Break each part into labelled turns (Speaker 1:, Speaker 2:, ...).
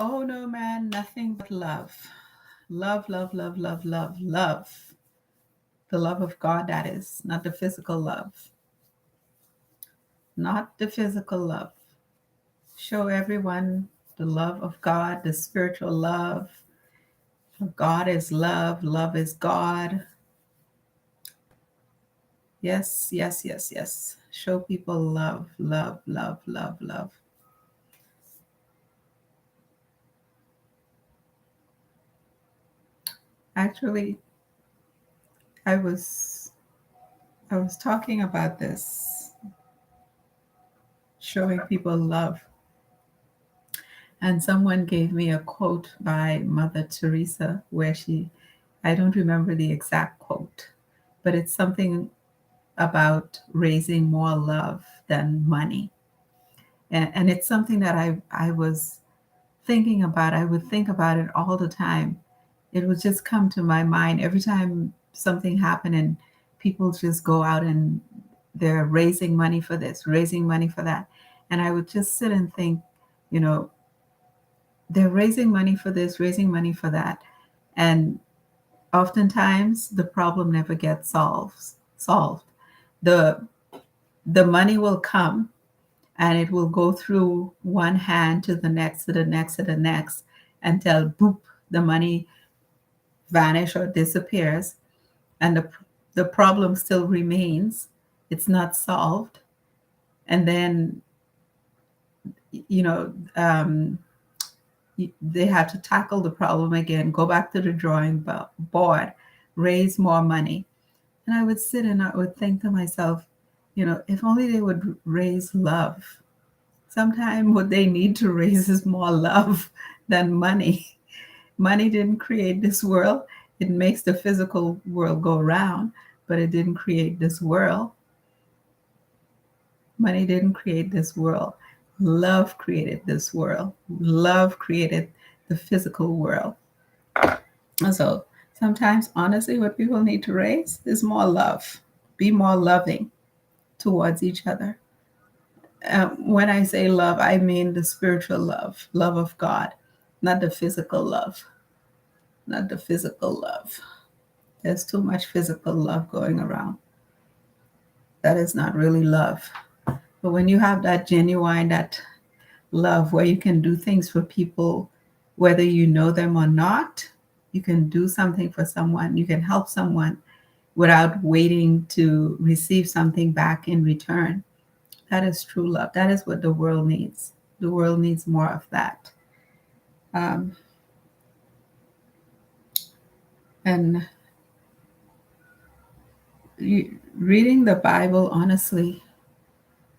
Speaker 1: Oh no, man, nothing but love. Love, love, love, love, love, love. The love of God, that is, not the physical love. Not the physical love. Show everyone the love of God, the spiritual love. For God is love, love is God. Yes, yes, yes, yes. Show people love, love, love, love, love. Actually, I was I was talking about this, showing people love. And someone gave me a quote by Mother Teresa where I don't remember the exact quote, but it's something about raising more love than money. And it's something that I was thinking about. I would think about it all the time. It would just come to my mind every time something happened and people just go out and they're raising money for this, raising money for that. And I would just sit and think, you know, they're raising money for this, raising money for that. And oftentimes the problem never gets solved. The the money will come and it will go through one hand to the next, to the next, to the next, until boop, the money vanishes or disappears, and the problem still remains. It's not solved. And then, you know, they have to tackle the problem again, go back to the drawing board, raise more money. And I would sit and I would think to myself, if only they would raise love. Sometimes what they need to raise is more love than money. Money didn't create this world. It makes the physical world go round, but it didn't create this world. Money didn't create this world. Love created this world. Love created the physical world. And so sometimes, honestly, what people need to raise is more love. Be more loving towards each other. When I say love, I mean the spiritual love, love of God, not the physical love. Not the physical love. There's too much physical love going around. That is not really love. But when you have that genuine, that love where you can do things for people, whether you know them or not, you can do something for someone, you can help someone without waiting to receive something back in return. That is true love. That is what the world needs. The world needs more of that. And reading the Bible, honestly,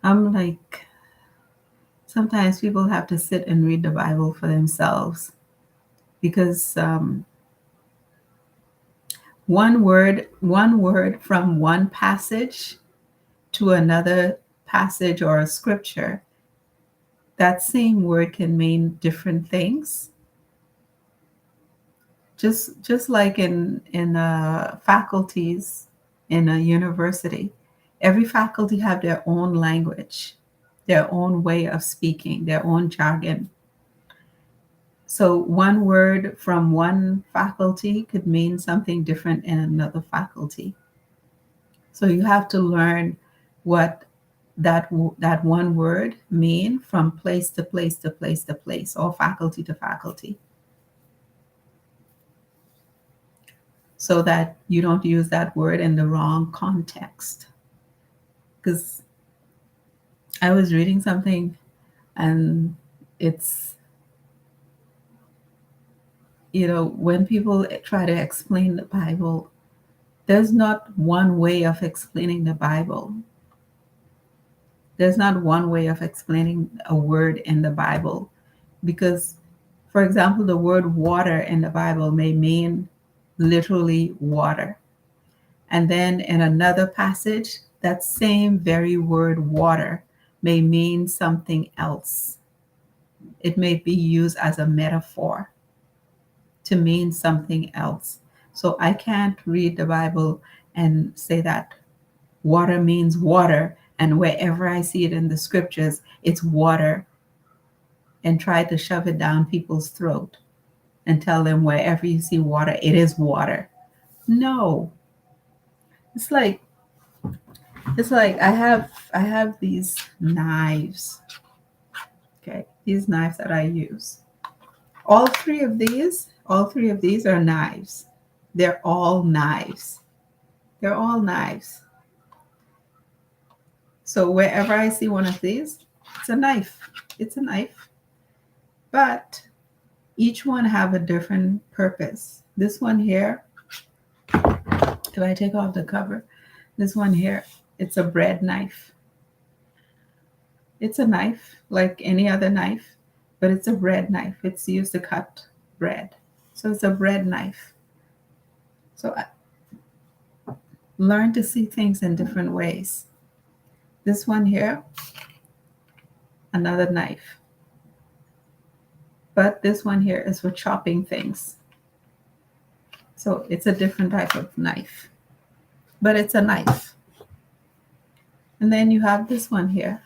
Speaker 1: I'm like, sometimes people have to sit and read the Bible for themselves because one word from one passage to another passage or a scripture, that same word can mean different things. Just like in faculties in a university, every faculty have their own language, their own way of speaking, their own jargon. So one word from one faculty could mean something different in another faculty. So you have to learn what that one word mean from place to place to place to place, or faculty to faculty, so that you don't use that word in the wrong context. Because I was reading something and it's, when people try to explain the Bible, there's not one way of explaining the Bible. There's not one way of explaining a word in the Bible. Because, for example, the word water in the Bible may mean literally water. And then in another passage, that same very word water may mean something else. It may be used as a metaphor to mean something else. So I can't read the Bible and say that water means water, and wherever I see it in the scriptures, it's water. and try to shove it down people's throat and tell them wherever you see water, it is water. No. It's like I have these knives. Okay, these knives that I use. All three of these are knives. They're all knives. They're all knives. So wherever I see one of these, it's a knife. It's a knife. But each one have a different purpose. This one here, if I take off the cover, this one here, it's a bread knife. It's a knife like any other knife, but it's a bread knife. It's used to cut bread. So it's a bread knife. So learn to see things in different ways. This one here, another knife. But this one here is for chopping things. So it's a different type of knife, but it's a knife. And then you have this one here.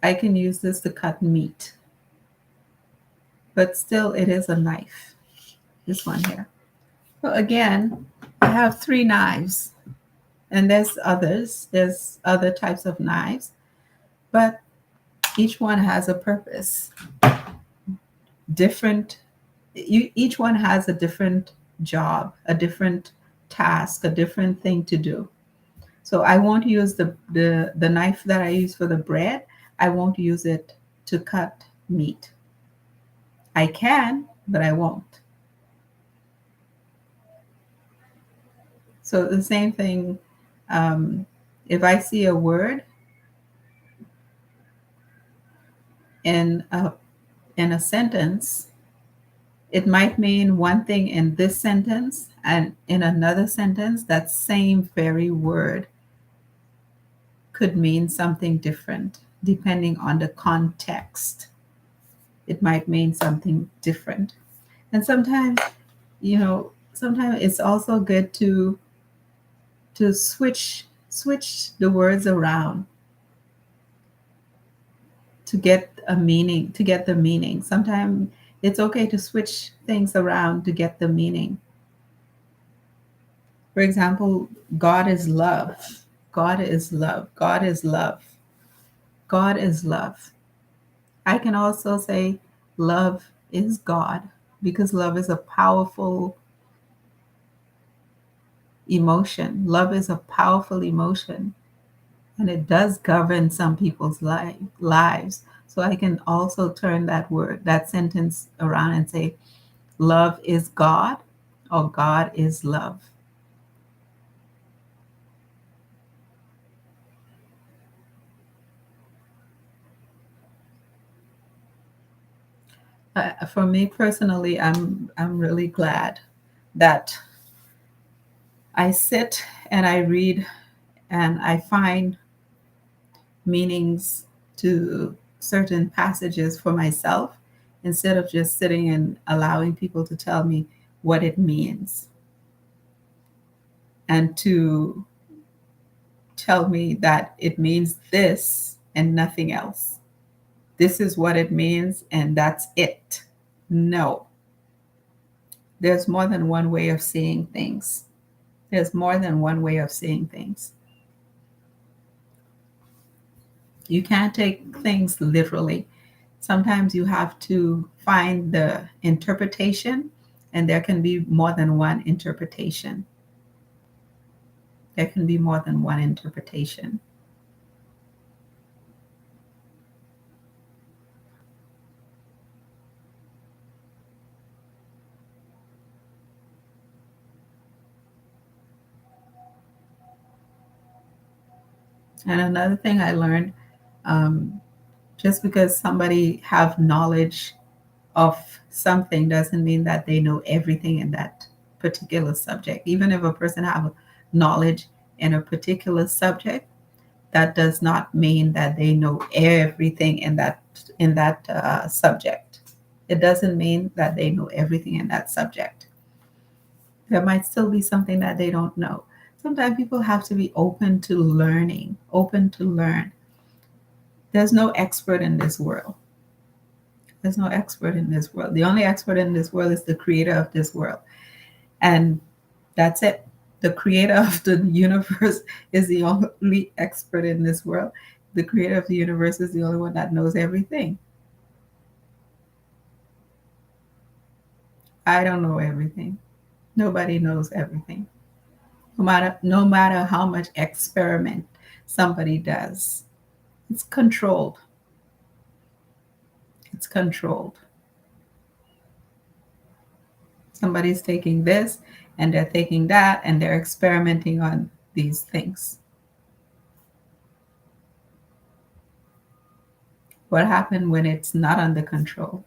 Speaker 1: I can use this to cut meat, but still it is a knife. This one here. So again, I have 3 knives, and there's others. There's other types of knives, but each one has a purpose. Each one has a different job, a different task, a different thing to do. So I won't use the knife that I use for the bread. I won't use it to cut meat. I can, but I won't. So the same thing, if I see a word in a sentence, it might mean one thing in this sentence, and in another sentence, that same very word could mean something different depending on the context. It might mean something different. And sometimes it's also good to switch the words around to get the meaning. Sometimes it's okay to switch things around to get the meaning. For example, God is love. God is love. God is love. God is love. I can also say love is God, because love is a powerful emotion. Love is a powerful emotion, and it does govern some people's lives. So I can also turn that sentence around and say, love is God, or God is love. For me personally, I'm really glad that I sit and I read and I find meanings to certain passages for myself, instead of just sitting and allowing people to tell me what it means and to tell me that it means this and nothing else. This is what it means and that's it. No. There's more than one way of seeing things. There's more than one way of seeing things. You can't take things literally. Sometimes you have to find the interpretation, and there can be more than one interpretation. There can be more than one interpretation. And another thing I learned, just because somebody have knowledge of something doesn't mean that they know everything in that particular subject. Even if a person have knowledge in a particular subject, that does not mean that they know everything in that subject. It doesn't mean that they know everything in that subject. There might still be something that they don't know. Sometimes people have to be open to learning, open to learn. There's no expert in this world. There's no expert in this world. The only expert in this world is the creator of this world. And that's it. The creator of the universe is the only expert in this world. The creator of the universe is the only one that knows everything. I don't know everything. Nobody knows everything. No matter how much experiment somebody does, it's controlled. It's controlled. Somebody's taking this and they're taking that and they're experimenting on these things. What happened when it's not under control?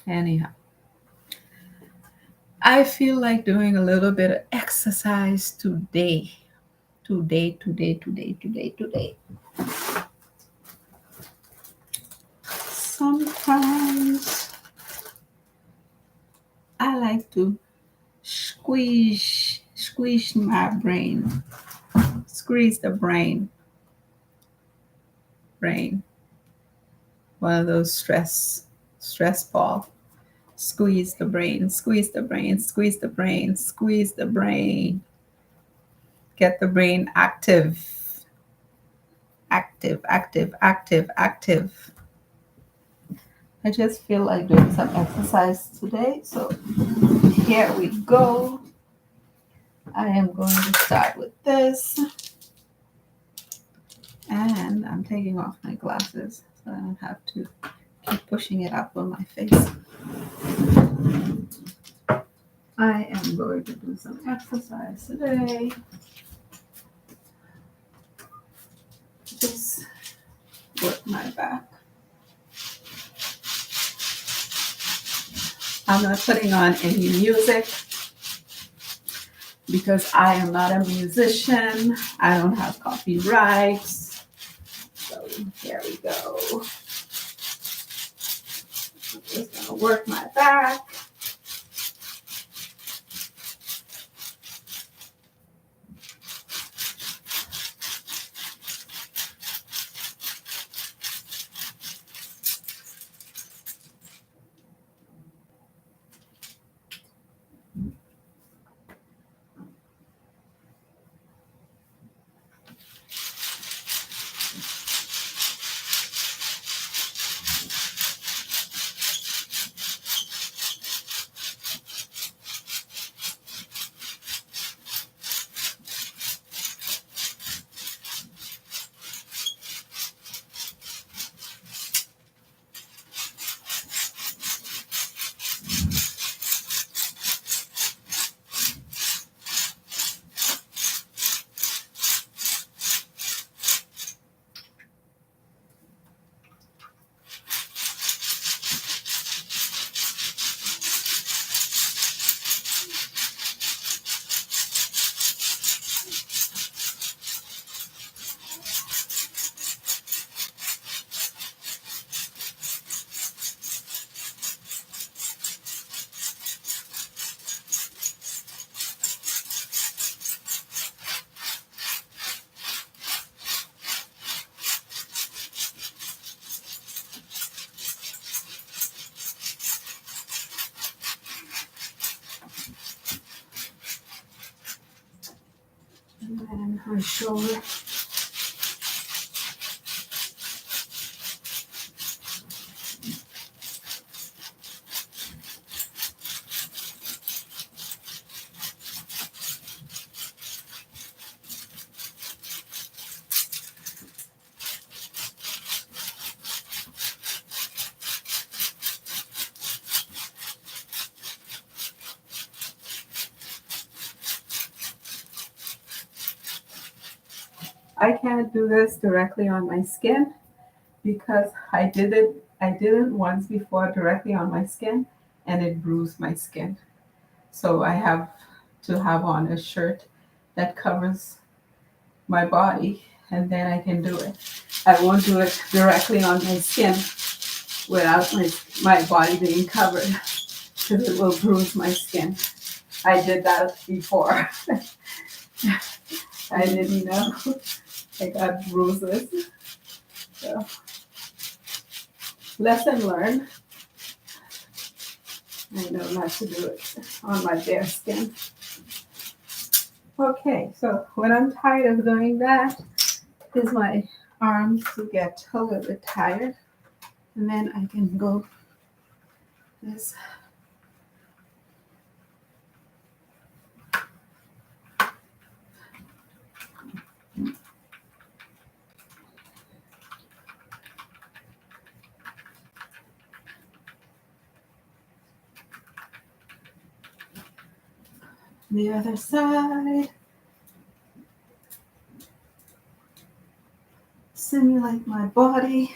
Speaker 1: Anyhow, I feel like doing a little bit of exercise today. Today. Sometimes I like to squeeze my brain, squeeze the brain. One of those stress ball. Squeeze the brain. Get the brain active. I just feel like doing some exercise today. So here we go. I am going to start with this. And I'm taking off my glasses so I don't have to keep pushing it up on my face. I am going to do some exercise today. Just work my back. I'm not putting on any music because I am not a musician. I don't have copyrights. So here we go. I'm just going to work my back. And my shoulder. I can't do this directly on my skin because I did it once before directly on my skin and it bruised my skin. So I have to have on a shirt that covers my body and then I can do it. I won't do it directly on my skin without my body being covered because it will bruise my skin. I did that before. I didn't know. I got bruises. So, lesson learned. I know not to do it on my bare skin. Okay, so when I'm tired of doing that, is my arms to get a little bit tired. And then I can go this. The other side. Simulate my body.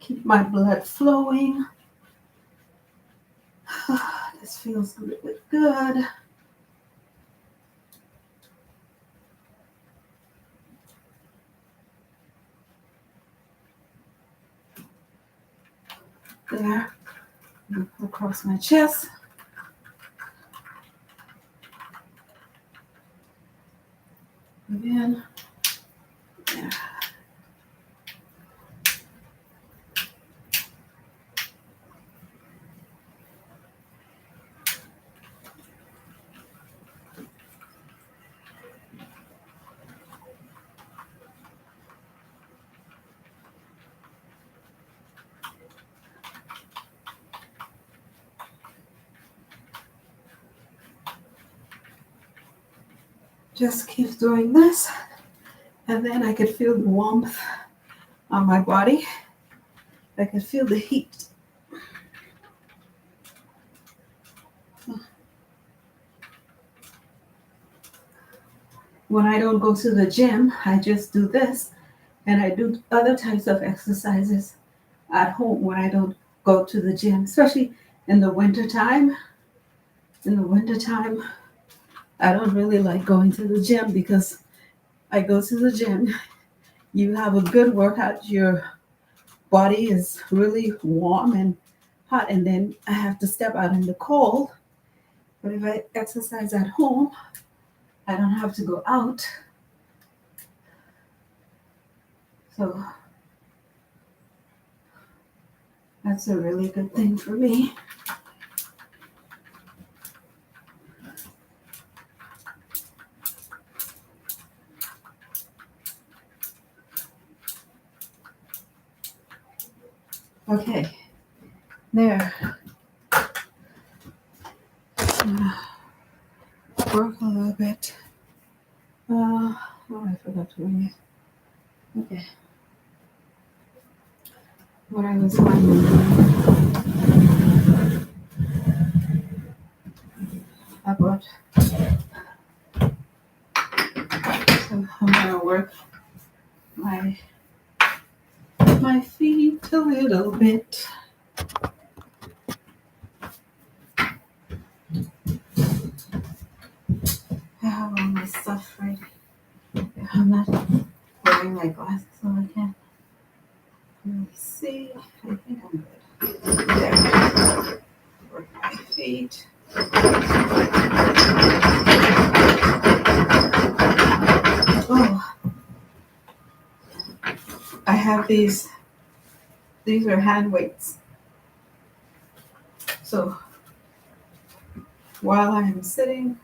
Speaker 1: Keep my blood flowing. This feels really good. There. Across my chest. Again. There. Just keep doing this, and then I could feel the warmth on my body. I could feel the heat. When I don't go to the gym, I just do this, and I do other types of exercises at home when I don't go to the gym, especially in the wintertime. In the wintertime, I don't really like going to the gym because I go to the gym, you have a good workout, your body is really warm and hot, and then I have to step out in the cold. But if I exercise at home, I don't have to go out. So that's a really good thing for me. Okay, there. Work a little bit. Oh, I forgot to bring it. Okay. What I was wondering about. So I'm gonna work my feet a little bit. I have all my stuff ready. I'm not wearing my glasses, so I can't really see. I think I'm good. There. Work my feet. Oh, I have these. These are hand weights. So while I'm sitting,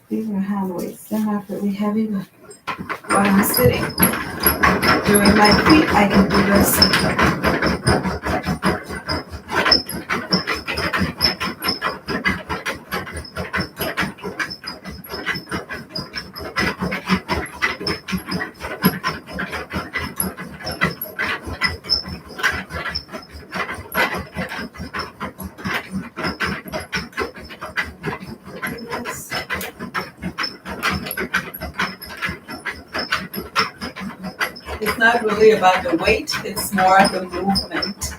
Speaker 1: these are hand weights. They're not really heavy, but while I'm sitting, doing my feet, I can do this. It's not really about the weight, it's more the movement.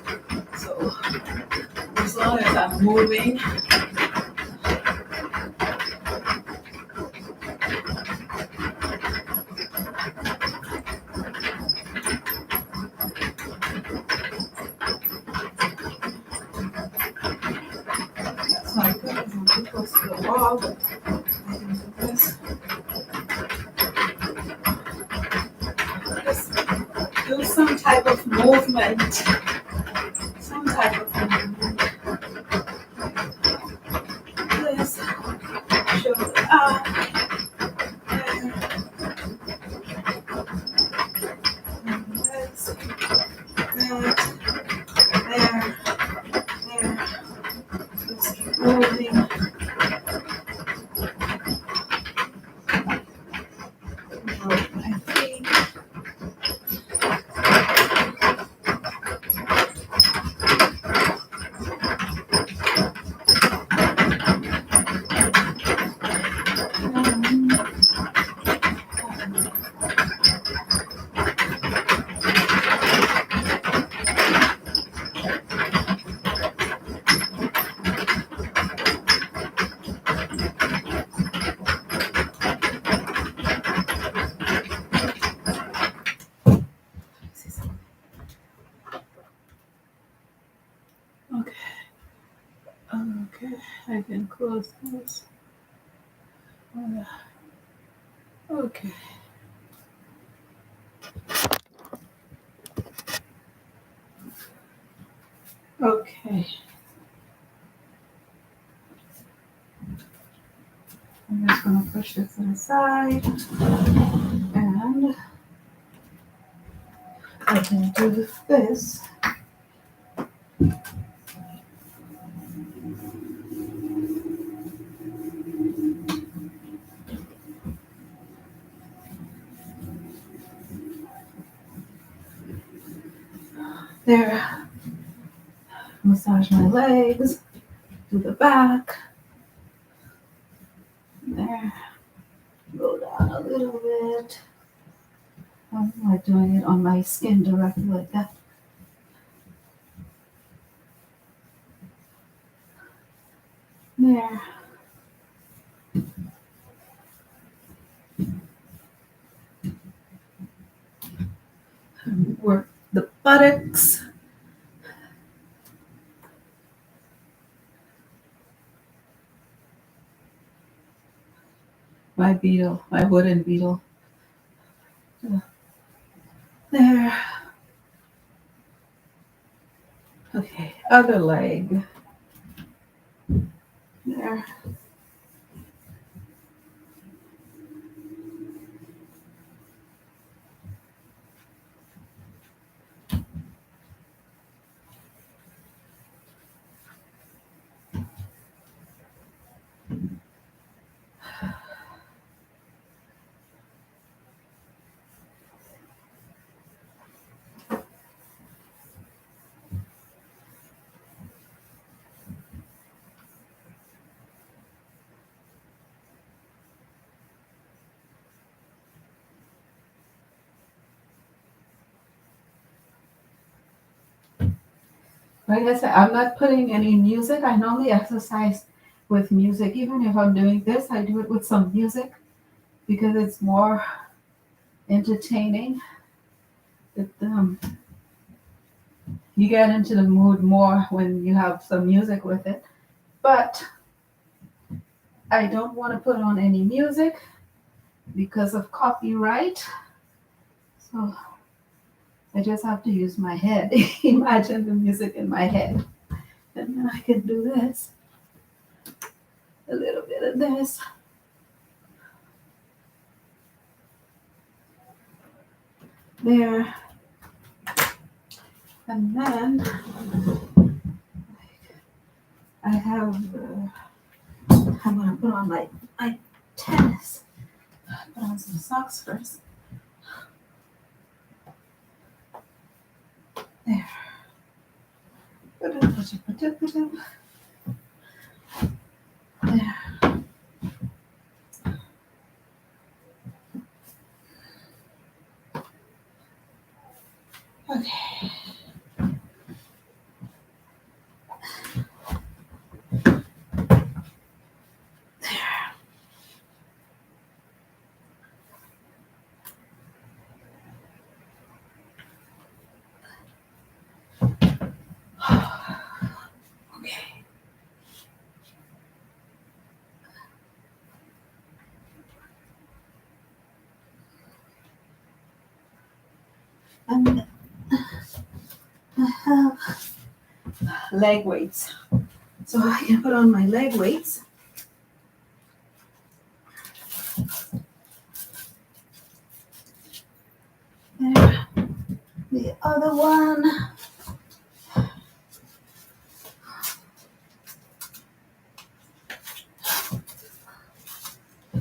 Speaker 1: So as long as I'm moving, that's not good because I'm too close to the wall, but I can do this. movement, some type of movement. This shoulder up, there, and this, that, there. Let's keep moving. Move my feet. Okay, I can close this. Okay. Okay. I'm just going to push this to the side, and I can do this. There. Massage my legs, do the back. There. Go down a little bit. I'm like doing it on my skin directly like that. There. Work the buttocks. My beetle, my wooden beetle. There. Okay, other leg. There. Like I said, I'm not putting any music. I normally exercise with music. Even if I'm doing this, I do it with some music because it's more entertaining. You get into the mood more when you have some music with it. But I don't want to put on any music because of copyright. So I just have to use my head. Imagine the music in my head. And then I can do this. A little bit of this. There. And then I have, I'm going to put on my tennis. Put on some socks first. There. There. Okay. Okay. And leg weights. So I can put on my leg weights. There. The other one.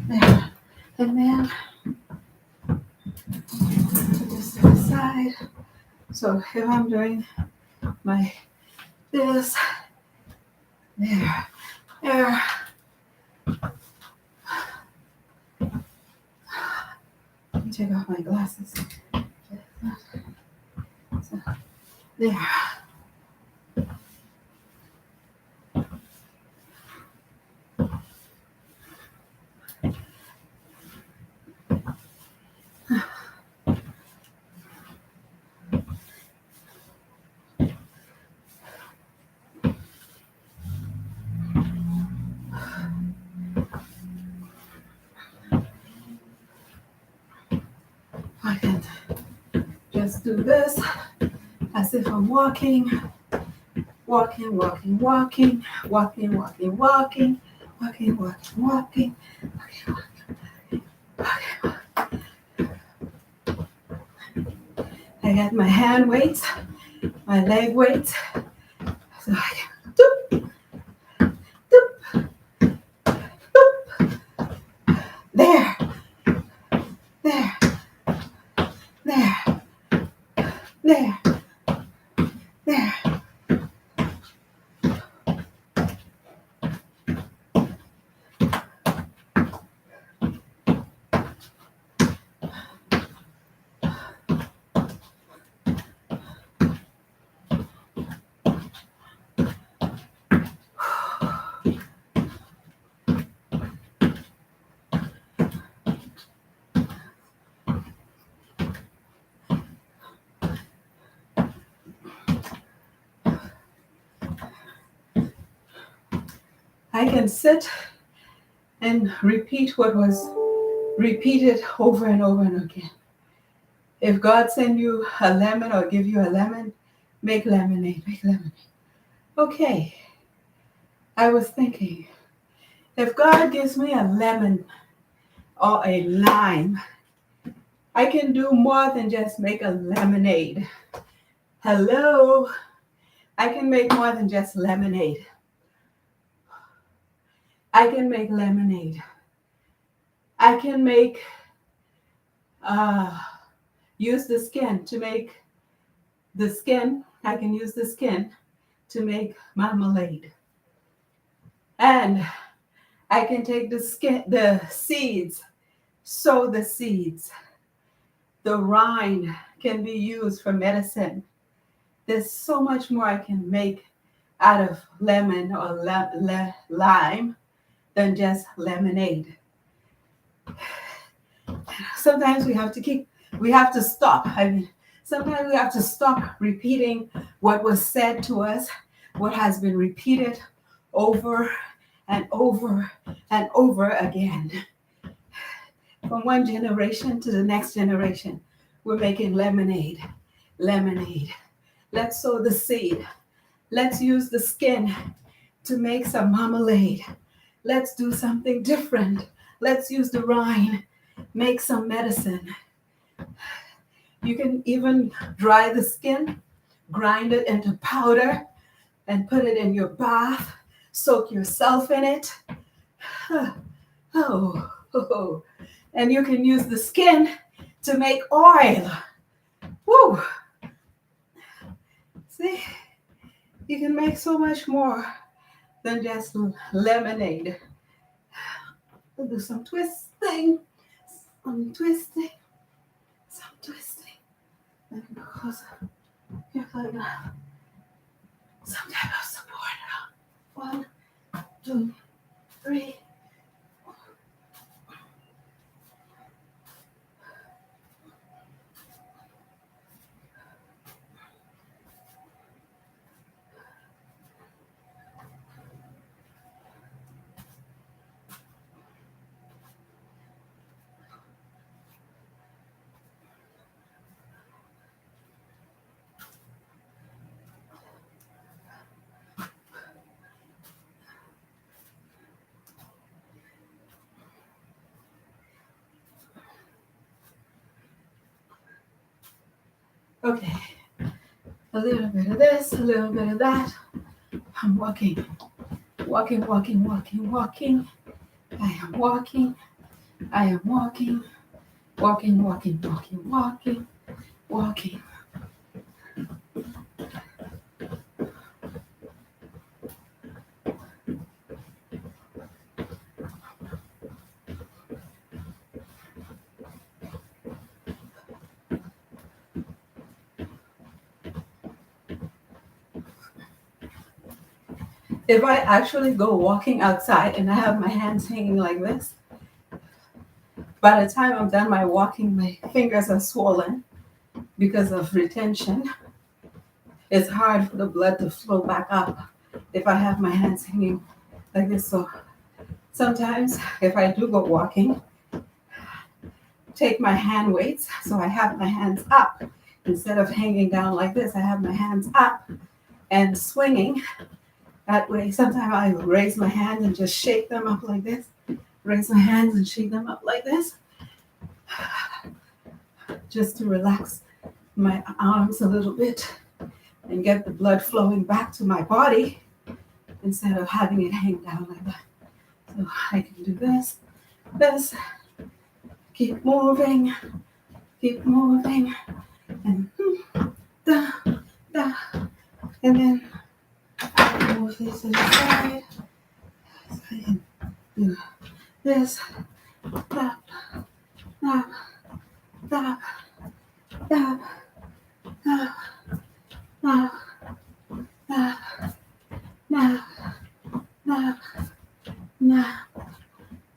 Speaker 1: There. And then put this to the side. So if I'm doing my this, there, there. Let me take off my glasses. So, there. I can just do this as if I'm walking, walking, walking, walking, walking, walking, walking, walking, walking, walking, walking. I got my hand weights, my leg weights, so I can doop, doop, doop. There, there, there, there, there. I can sit and repeat what was repeated over and over and again. If God send you a lemon or give you a lemon, make lemonade, make lemonade. Okay, I was thinking, if God gives me a lemon or a lime, I can do more than just make a lemonade. Hello, I can make more than just lemonade. I can make lemonade. I can make, use the skin to make the skin. I can use the skin to make marmalade. And I can take the skin, the seeds, sow the seeds. The rind can be used for medicine. There's so much more I can make out of lemon or lime than just lemonade. Sometimes we have to stop. Sometimes we have to stop repeating what was said to us, what has been repeated over and over and over again. From one generation to the next generation, we're making lemonade, lemonade. Let's sow the seed. Let's use the skin to make some marmalade. Let's do something different. Let's use the rind, make some medicine. You can even dry the skin, grind it into powder, and put it in your bath. Soak yourself in it. Oh. And you can use the skin to make oil. Woo! See, you can make so much more than just lemonade. We'll do some twisting, some twisting. And because you're going to have some type of support. 1, 2, 3. Okay. A little bit of this, a little bit of that. I'm walking, walking, walking, walking, walking. I am walking. I am walking, walking, walking, walking, walking, walking. If I actually go walking outside and I have my hands hanging like this, by the time I'm done my walking, my fingers are swollen because of retention. It's hard for the blood to flow back up if I have my hands hanging like this. So sometimes if I do go walking, take my hand weights, so I have my hands up. Instead of hanging down like this, I have my hands up and swinging. That way, sometimes I raise my hands and just shake them up like this. Raise my hands and shake them up like this. Just to relax my arms a little bit and get the blood flowing back to my body instead of having it hang down like that. So I can do this, this, keep moving, and da, da, and then I move this to the side. So I can do this, tap, tap, tap, tap, tap, tap, tap, tap, tap, tap,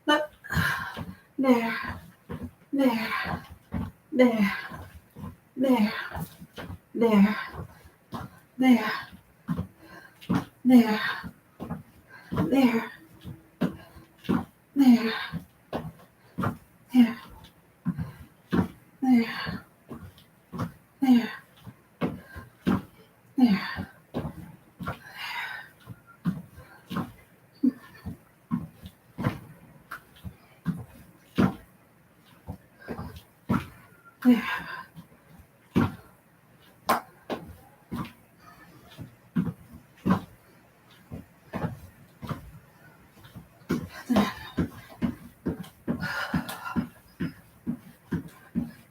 Speaker 1: tap, there, there, there, there, there, there, there, there, there, there, there, there, there. There.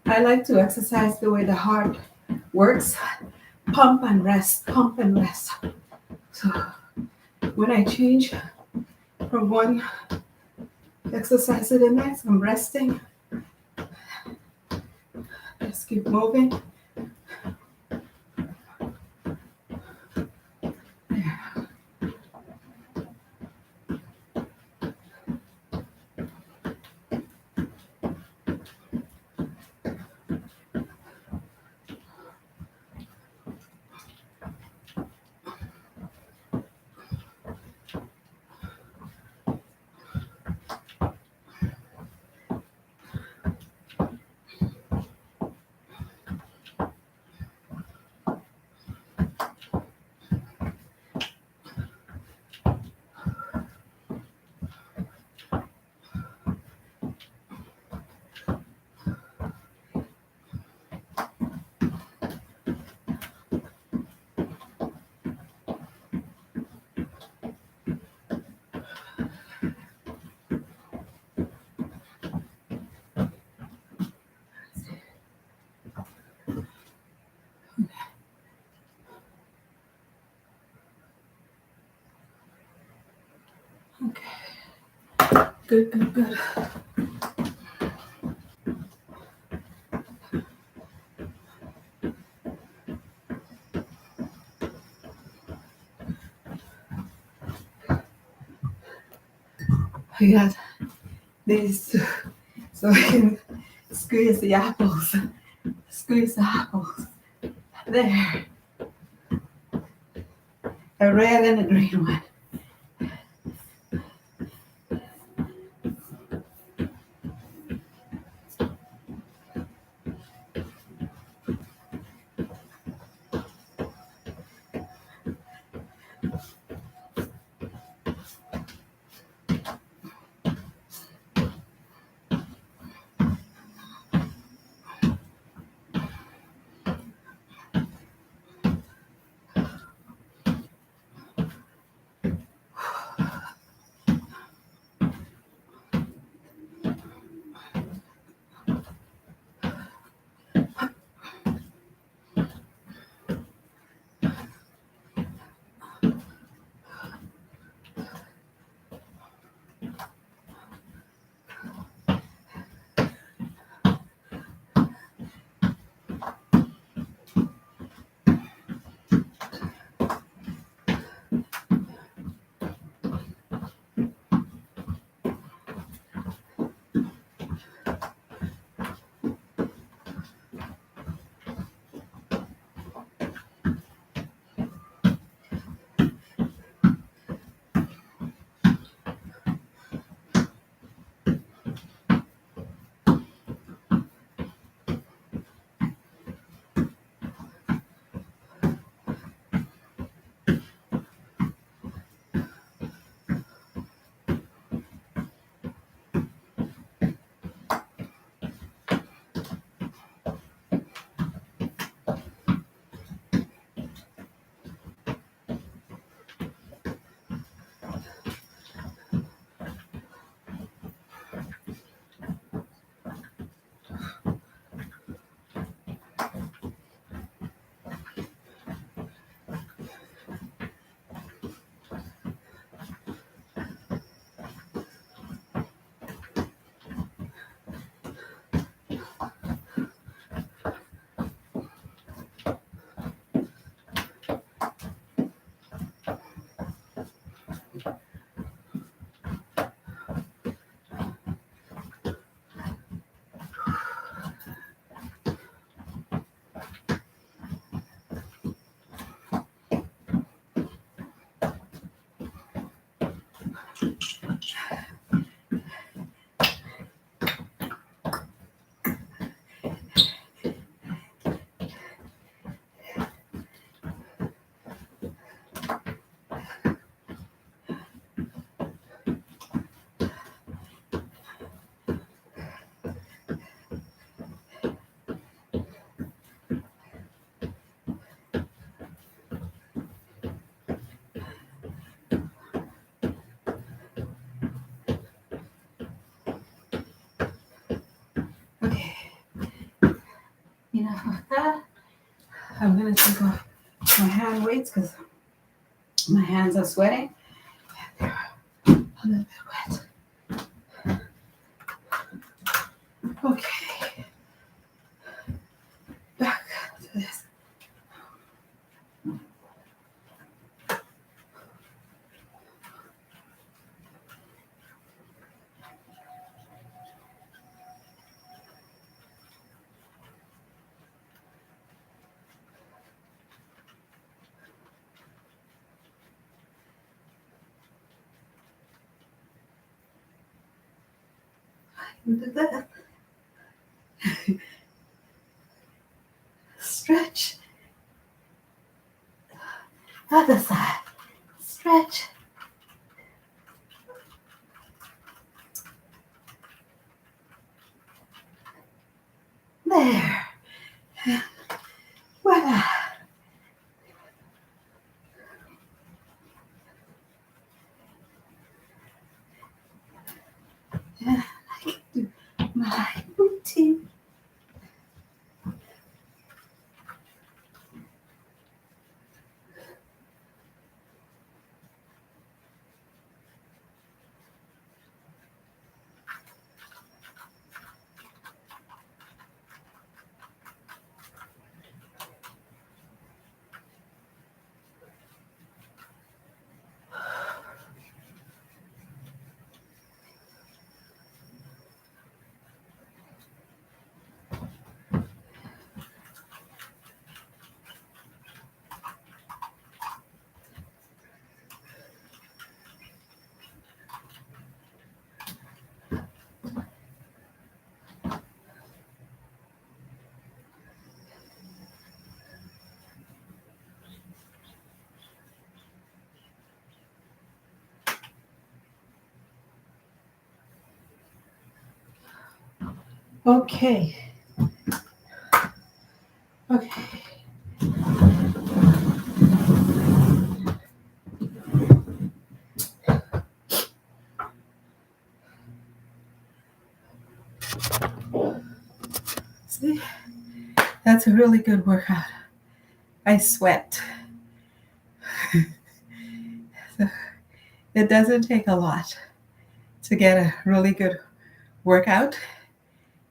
Speaker 1: I like to exercise the way the heart works. Pump and rest, pump and rest. So when I change from one exercise to the next, I'm resting. Just keep moving. Okay. Good, good, good. I got these two, so I can squeeze the apples. Squeeze the apples. There. A red and a green one. Okay, enough of that. I'm going to take off my hand weights because my hands are sweating. They're a little bit wet. Okay, back to this. Do that. Stretch. Other side. Stretch. There. Voila. Yeah, I can do my routine. Okay. Okay. See, that's a really good workout. I sweat. So it doesn't take a lot to get a really good workout.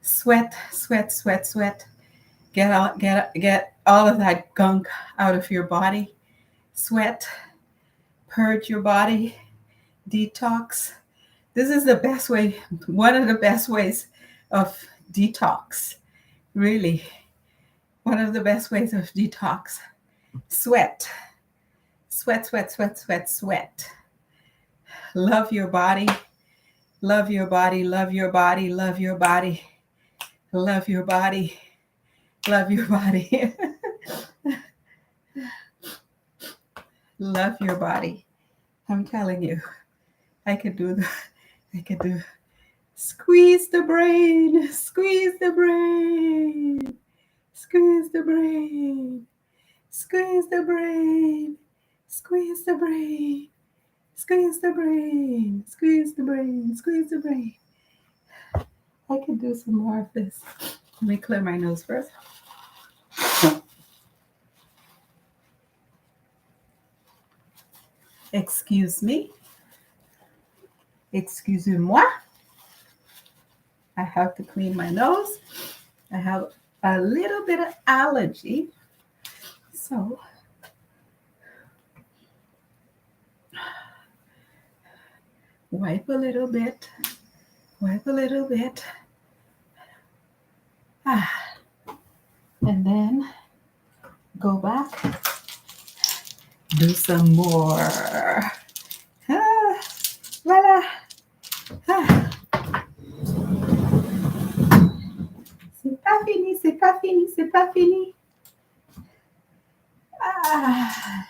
Speaker 1: Sweat, sweat, sweat, sweat. Get all of that gunk out of your body. Sweat, purge your body, detox. This is the best way, one of the best ways of detox, really. One of the best ways of detox. Sweat, sweat, sweat, sweat, sweat, sweat. Love your body, love your body, love your body, love your body, love your body, love your body. Love your body. I'm telling you, I could do squeeze the brain, squeeze the brain, squeeze the brain, squeeze the brain, squeeze the brain, squeeze the brain, squeeze the brain, squeeze the brain. I could do some more of this. Let me clear my nose first. Excuse me. Excusez-moi. I have to clean my nose. I have a little bit of allergy. So wipe a little bit. Wipe a little bit. And then go back. Do some more. Voila. fini, c'est pas fini. Ah.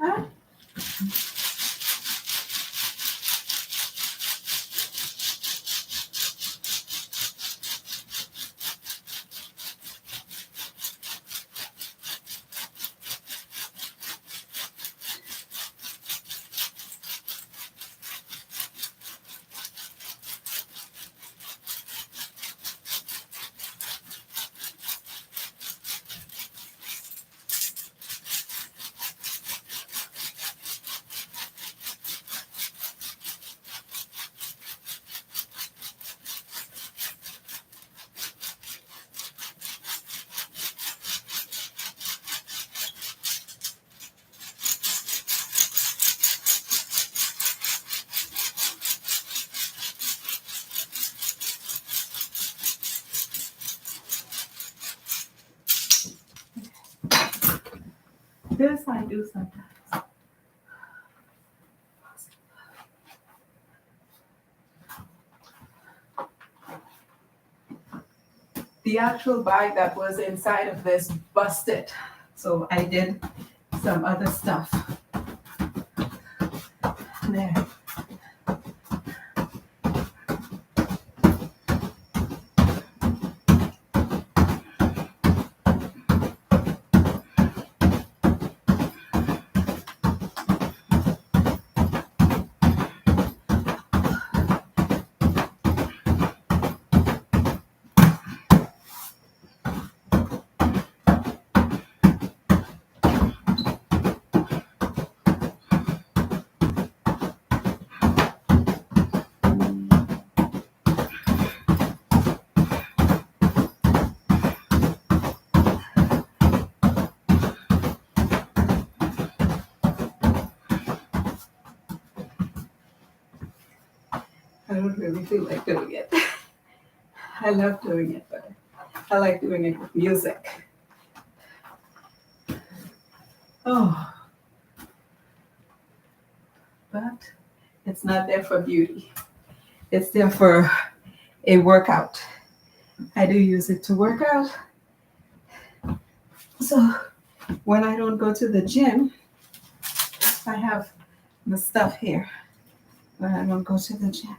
Speaker 1: Ah. This I do sometimes. The actual bag that was inside of this busted. So I did some other stuff. There. I don't really feel like doing it. I love doing it, but I like doing it with music. Oh. But it's not there for beauty. It's there for a workout. I do use it to work out. So when I don't go to the gym, I have the stuff here when I don't go to the gym.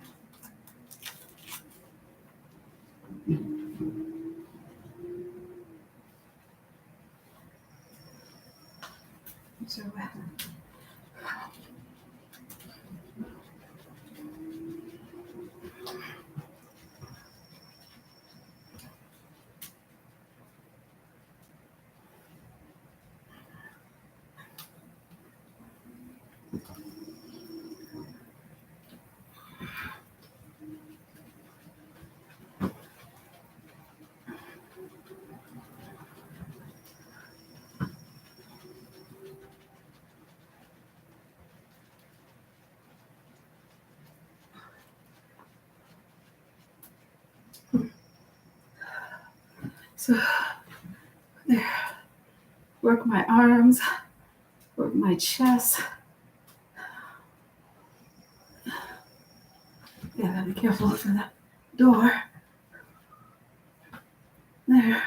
Speaker 1: So, so there. Work my arms, work my chest. Yeah, gotta be careful for that door. There.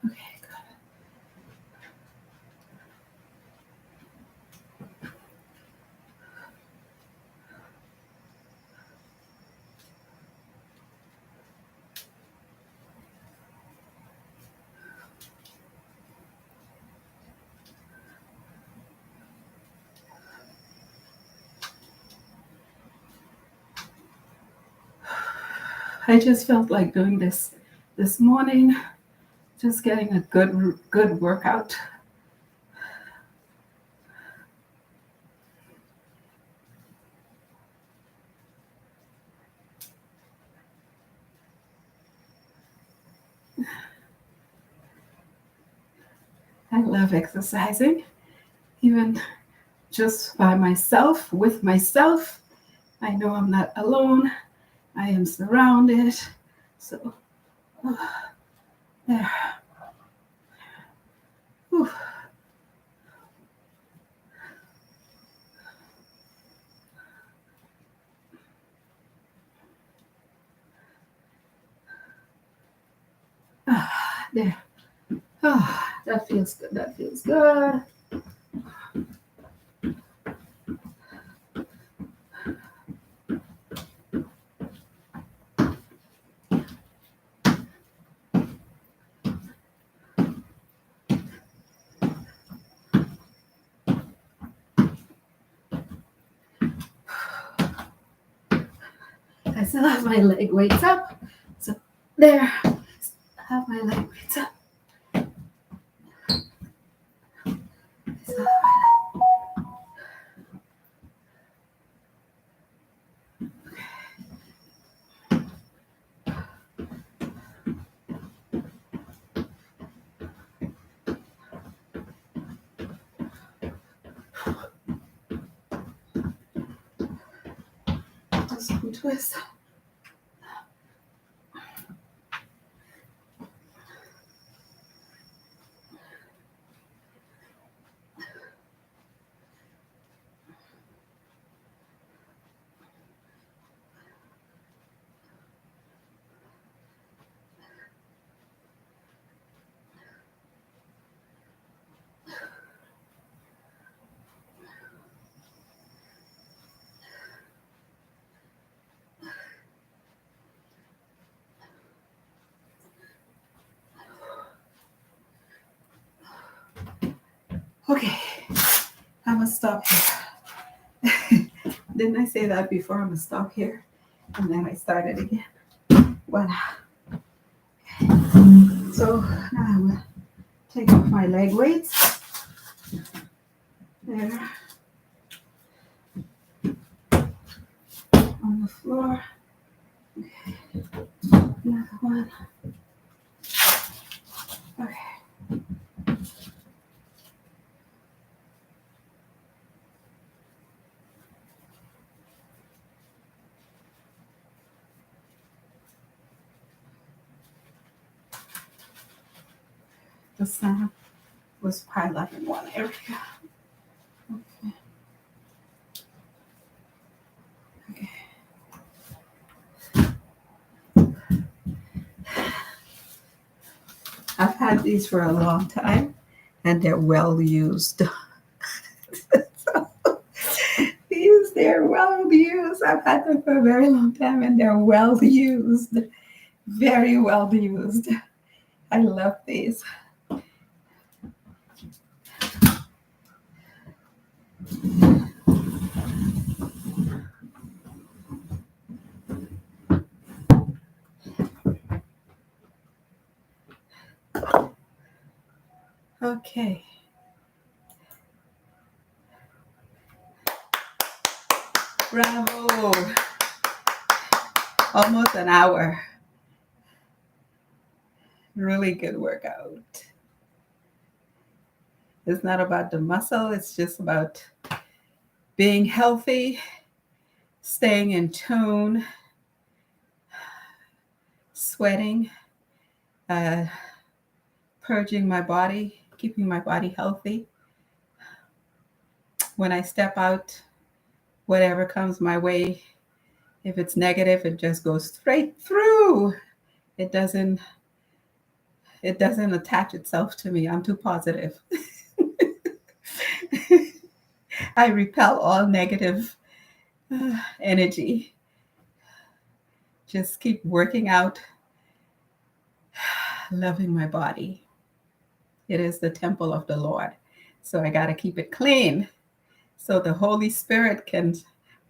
Speaker 1: Okay, good. I just felt like doing this morning, just getting a good workout. I love exercising, even just by myself, with myself. I know I'm not alone. I am surrounded. So, there. Whew. There. That feels good. That feels good. I still have my leg weights up. So there. I have my leg weights up. Just some twist. Okay, I'm gonna stop here. Didn't I say that before? I'm gonna stop here, and then I started again. Voila. So now I'm gonna take off my leg weights. There. On the floor. Okay. Another one. Okay. The sand was piled up in one area. Okay. Okay. I've had these for a long time, and they're well used. They're well used. I've had them for a very long time, and they're well used. Very well used. I love these. Okay. Bravo. Almost an hour. Really good workout. It's not about the muscle, it's just about being healthy, staying in tune, sweating, purging my body, keeping my body healthy. When I step out, whatever comes my way, if it's negative, it just goes straight through. It doesn't attach itself to me. I'm too positive. I repel all negative energy. Just keep working out, loving my body. It is the temple of the Lord. So I got to keep it clean so the Holy Spirit can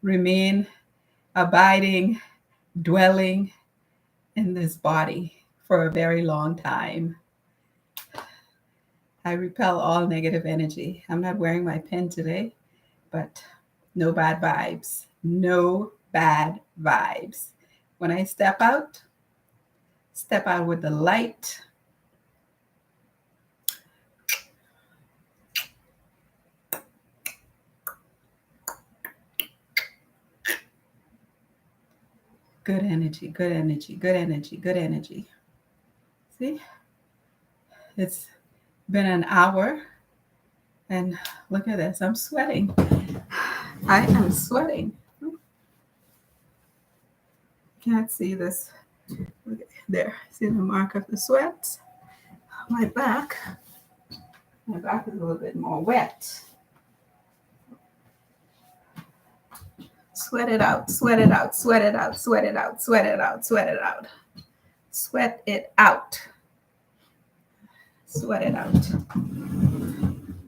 Speaker 1: remain abiding, dwelling in this body for a very long time. I repel all negative energy. I'm not wearing my pin today, but no bad vibes. No bad vibes. When I step out with the light. Good energy, good energy, good energy, good energy. See, it's been an hour, and look at this. I'm sweating. I am sweating. Can't see this. Look there. See the mark of the sweat? My back. My back is a little bit more wet. Sweat it out, sweat it out, sweat it out, sweat it out, sweat it out, sweat it out. Sweat it out. Sweat it out.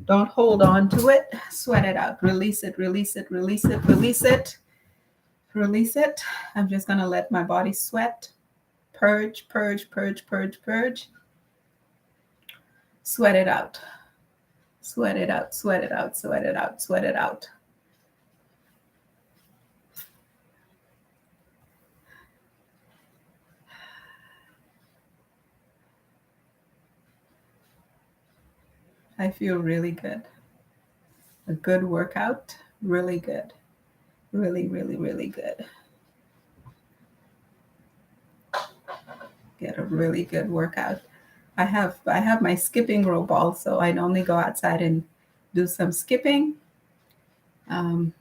Speaker 1: Don't hold on to it. Sweat it out. Release it, release it, release it, release it. Release it. I'm just going to let my body sweat. Purge, purge, purge, purge, purge. Sweat it out. Sweat it out, sweat it out, sweat it out, sweat it out. I feel really good. A good workout, really good. Really, really, really good. Get a really good workout. I have my skipping rope also. I normally go outside and do some skipping. But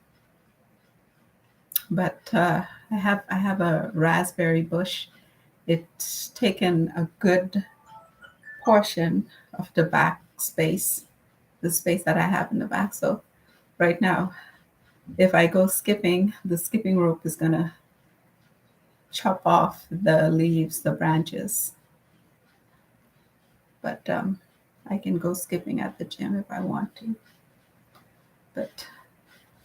Speaker 1: I have a raspberry bush. It's taken a good portion of the back space, the space that I have in the back. So right now, if I go skipping, the skipping rope is gonna chop off the leaves, the branches. But I can go skipping at the gym if I want to. But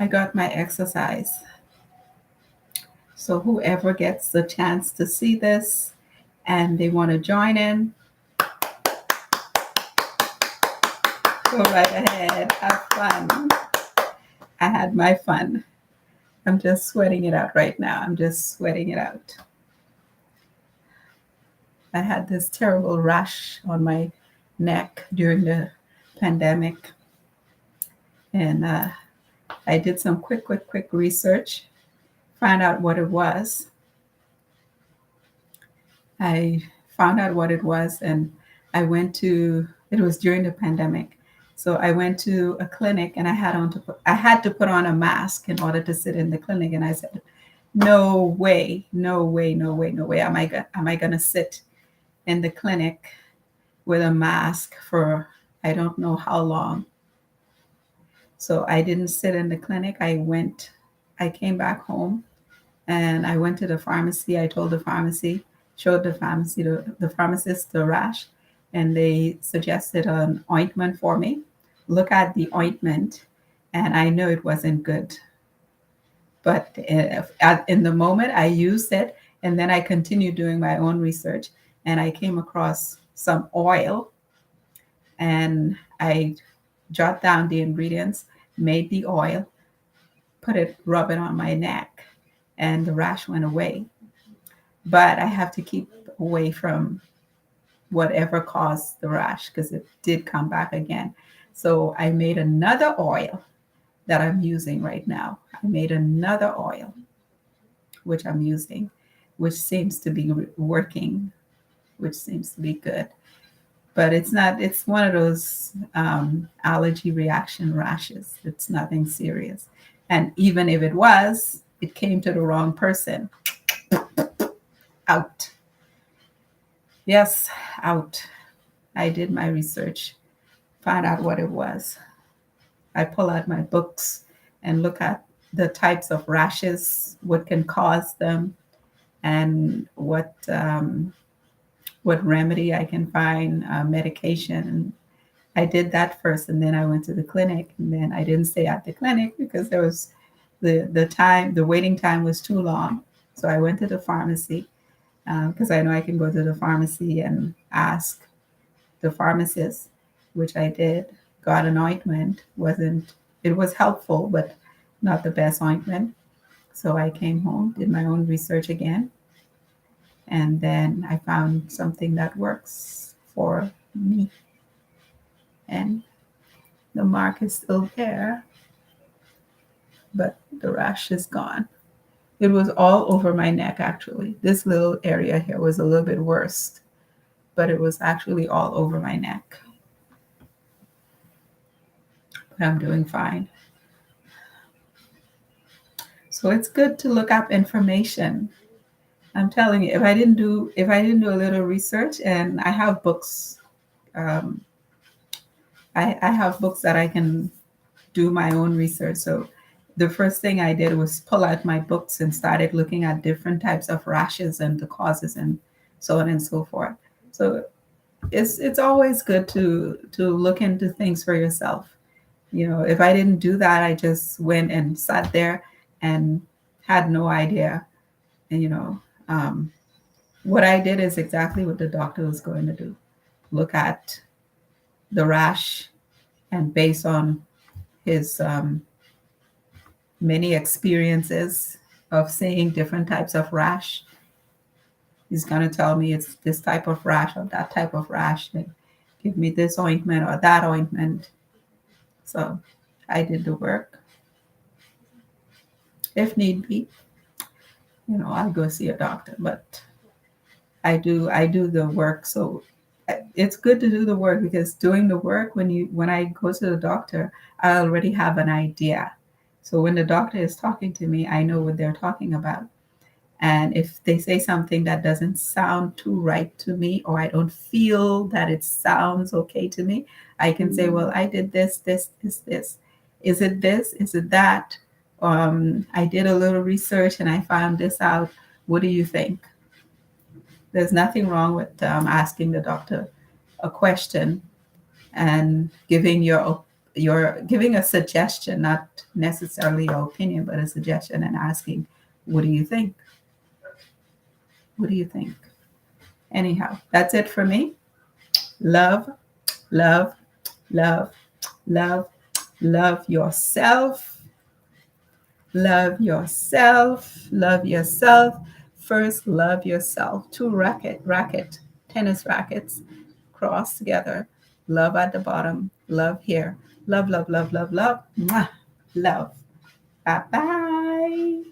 Speaker 1: I got my exercise. So whoever gets the chance to see this and they want to join in, go right ahead, have fun. I had my fun. I'm just sweating it out right now. I'm just sweating it out. I had this terrible rash on my neck during the pandemic. And I did some quick research, found out what it was. I found out what it was, and I went to, it was during the pandemic. So I went to a clinic and I had to put on a mask in order to sit in the clinic. And I said, no way, no way, no way, no way. Am I going to sit in the clinic with a mask for I don't know how long. So I didn't sit in the clinic. I came back home and I went to the pharmacy. I told the pharmacy, showed the pharmacy, the pharmacist the rash, and they suggested an ointment for me. Look at the ointment, and I know it wasn't good. But in the moment, I used it, and then I continued doing my own research, and I came across some oil, and I jot down the ingredients, made the oil, rub it on my neck, and the rash went away. But I have to keep away from whatever caused the rash because it did come back again. So I made another oil that I'm using right now. I made another oil, which I'm using, which seems to be working, which seems to be good. But it's one of those allergy reaction rashes. It's nothing serious. And even if it was, it came to the wrong person. Out. Yes, out. I did my research, found out what it was. I pull out my books and look at the types of rashes, what can cause them, and what remedy I can find, medication. I did that first, and then I went to the clinic, and then I didn't stay at the clinic because there was the waiting time was too long. So I went to the pharmacy because I know I can go to the pharmacy and ask the pharmacist, which I did. Got an ointment. It was helpful, but not the best ointment. So I came home, did my own research again, and then I found something that works for me. And the mark is still there, but the rash is gone. It was all over my neck, actually. This little area here was a little bit worse, but it was actually all over my neck. But I'm doing fine. So it's good to look up information. I'm telling you, if I didn't do a little research, and I have books, um, I have books that I can do my own research. So the first thing I did was pull out my books and started looking at different types of rashes and the causes and so on and so forth. So it's always good to look into things for yourself. You know, if I didn't do that, I just went and sat there and had no idea. And what I did is exactly what the doctor was going to do. Look at the rash, and based on his many experiences of seeing different types of rash, he's going to tell me it's this type of rash or that type of rash, and give me this ointment or that ointment. So I did the work. If need be, I'll go see a doctor, but I do the work. So it's good to do the work, because doing the work, when I go to the doctor, I already have an idea. So when the doctor is talking to me, I know what they're talking about. And if they say something that doesn't sound too right to me, or I don't feel that it sounds okay to me, I can say, well, I did this, this, this. Is it this? Is it that? I did a little research and I found this out. What do you think? There's nothing wrong with asking the doctor a question and giving giving a suggestion, not necessarily your opinion, but a suggestion, and asking, what do you think? What do you think? Anyhow, that's it for me. Love, love, love, love, love yourself. Love yourself. Love yourself. First, love yourself. Two tennis rackets cross together. Love at the bottom. Love here. Love, love, love, love, love. Mwah. Love. Bye bye.